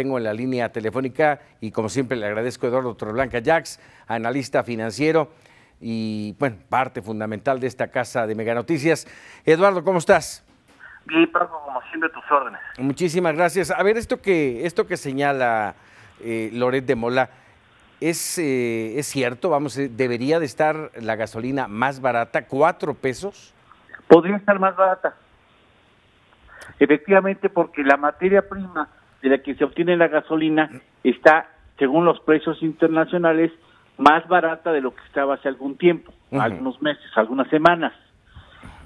tengo en la línea telefónica y como siempre le agradezco a Eduardo Torreblanca Jax, analista financiero y bueno, parte fundamental de esta casa de Mega Noticias. Eduardo, ¿cómo estás? Bien, Paco, como siempre, tus órdenes. Muchísimas gracias. A ver, esto que señala Loret de Mola, ¿es cierto? Vamos, ¿debería de estar la gasolina más barata, 4 pesos? Podría estar más barata. Efectivamente, porque la materia prima de la que se obtiene la gasolina está, según los precios internacionales, más barata de lo que estaba hace algún tiempo, algunos meses, algunas semanas.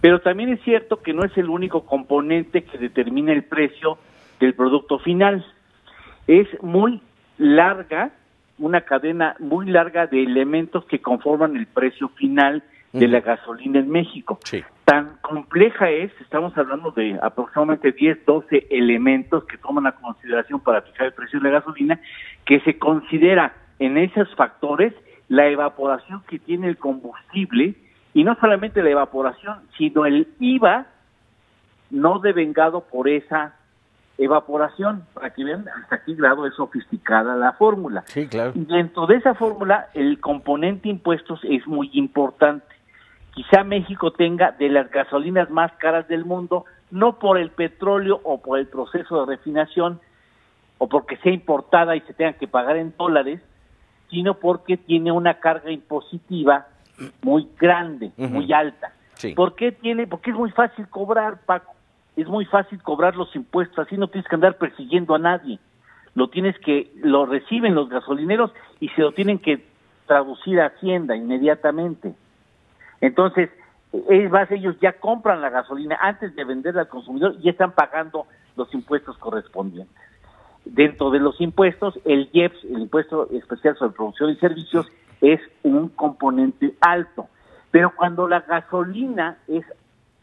Pero también es cierto que no es el único componente que determina el precio del producto final. Es muy larga, una cadena muy larga de elementos que conforman el precio final de la gasolina en México. Sí. Tan compleja es, estamos hablando de aproximadamente 10, 12 elementos que toman a consideración para fijar el precio de la gasolina, que se considera en esos factores la evaporación que tiene el combustible, y no solamente la evaporación, sino el IVA no devengado por esa evaporación, para que vean hasta qué grado es sofisticada la fórmula. Sí, claro. Y dentro de esa fórmula, el componente impuestos es muy importante. Quizá México tenga de las gasolinas más caras del mundo, no por el petróleo o por el proceso de refinación, o porque sea importada y se tenga que pagar en dólares, sino porque tiene una carga impositiva muy grande, muy alta. Sí. ¿Por qué tiene? Porque es muy fácil cobrar, Paco. Es muy fácil cobrar los impuestos, así no tienes que andar persiguiendo a nadie. Lo reciben los gasolineros y se lo tienen que traducir a Hacienda inmediatamente. Entonces, es más, ellos ya compran la gasolina antes de venderla al consumidor y están pagando los impuestos correspondientes. Dentro de los impuestos, el IEPS, el Impuesto Especial sobre Producción y Servicios, es un componente alto. Pero cuando la gasolina es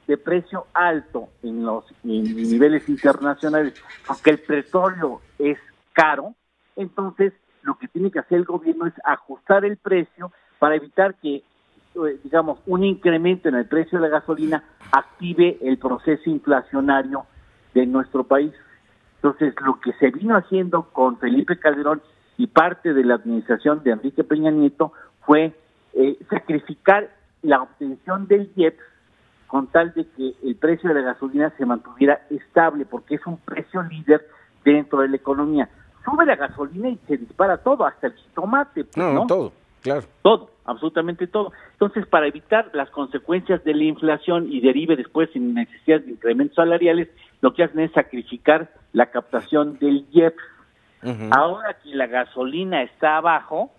de precio alto en niveles internacionales, porque el petróleo es caro, entonces lo que tiene que hacer el gobierno es ajustar el precio para evitar que, digamos, un incremento en el precio de la gasolina active el proceso inflacionario de nuestro país. Entonces, lo que se vino haciendo con Felipe Calderón y parte de la administración de Enrique Peña Nieto fue sacrificar la obtención del IEPS con tal de que el precio de la gasolina se mantuviera estable, porque es un precio líder dentro de la economía. Sube la gasolina y se dispara todo, hasta el jitomate. Pues, ¿no? Todo, claro. Todo, absolutamente todo. Entonces, para evitar las consecuencias de la inflación y derive después en necesidad de incrementos salariales, lo que hacen es sacrificar la captación del IEPS. Ahora que la gasolina está abajo,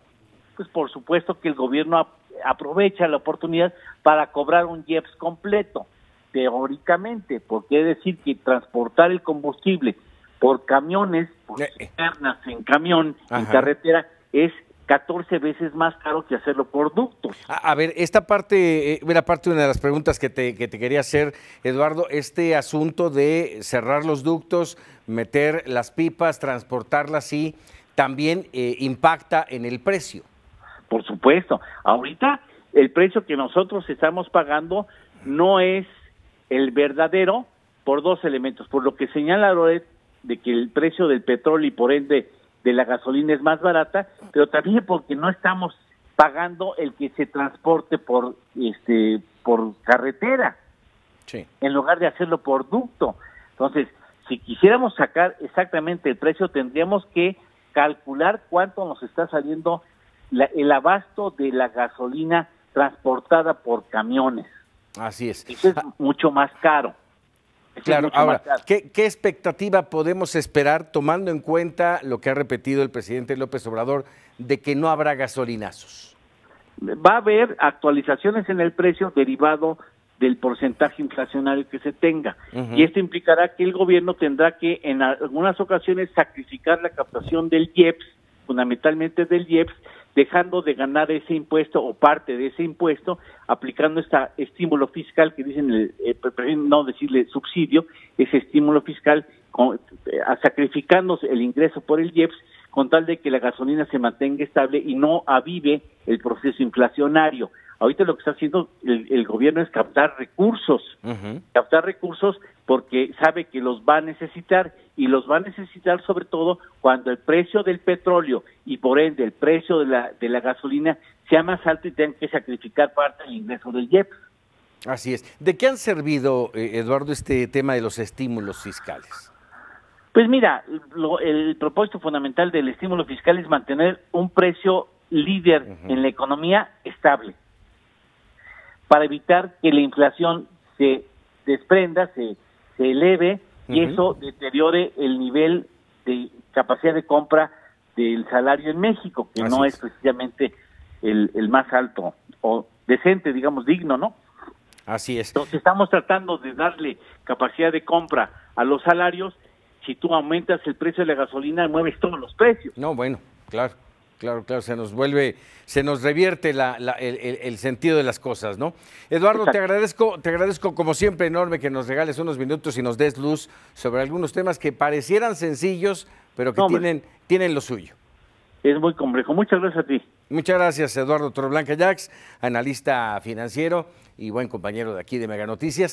pues por supuesto que el gobierno aprovecha la oportunidad para cobrar un IEPS completo, teóricamente, porque es decir que transportar el combustible por camiones, por cisternas en camión, en carretera, es 14 veces más caro que hacerlo por ductos. A ver, esta parte, era parte de una de las preguntas que te quería hacer, Eduardo, este asunto de cerrar los ductos, meter las pipas, transportarlas, sí, también impacta en el precio. Por supuesto. Ahorita el precio que nosotros estamos pagando no es el verdadero por dos elementos. Por lo que señala Loret de que el precio del petróleo y por ende de la gasolina es más barata, pero también porque no estamos pagando el que se transporte por carretera, sí, en lugar de hacerlo por ducto. Entonces, si quisiéramos sacar exactamente el precio, tendríamos que calcular cuánto nos está saliendo el abasto de la gasolina transportada por camiones. Así es. Eso es mucho más caro. Claro, ahora, ¿qué expectativa podemos esperar tomando en cuenta lo que ha repetido el presidente López Obrador de que no habrá gasolinazos? Va a haber actualizaciones en el precio derivado del porcentaje inflacionario que se tenga. Y esto implicará que el gobierno tendrá que en algunas ocasiones sacrificar la captación del IEPS, fundamentalmente del IEPS, dejando de ganar ese impuesto o parte de ese impuesto, aplicando este estímulo fiscal que dicen, no decirle subsidio, ese estímulo fiscal, sacrificándose el ingreso por el IEPS, con tal de que la gasolina se mantenga estable y no avive el proceso inflacionario. Ahorita lo que está haciendo el gobierno es captar recursos, porque sabe que los va a necesitar, y los va a necesitar sobre todo cuando el precio del petróleo y por ende el precio de la gasolina sea más alto y tengan que sacrificar parte del ingreso del IEPS. Así es. ¿De qué han servido, Eduardo, este tema de los estímulos fiscales? Pues mira, el propósito fundamental del estímulo fiscal es mantener un precio líder en la economía estable, para evitar que la inflación se desprenda, se eleve, y eso deteriore el nivel de capacidad de compra del salario en México, que no es precisamente el más alto o decente, digamos, digno, ¿no? Así es. Entonces estamos tratando de darle capacidad de compra a los salarios. Si tú aumentas el precio de la gasolina, mueves todos los precios. No, bueno, claro, se nos revierte el sentido de las cosas, ¿no? Eduardo, te agradezco como siempre enorme que nos regales unos minutos y nos des luz sobre algunos temas que parecieran sencillos, pero que tienen lo suyo. Es muy complejo. Muchas gracias a ti. Muchas gracias, Eduardo Torreblanca Jax, analista financiero y buen compañero de aquí de Mega Noticias.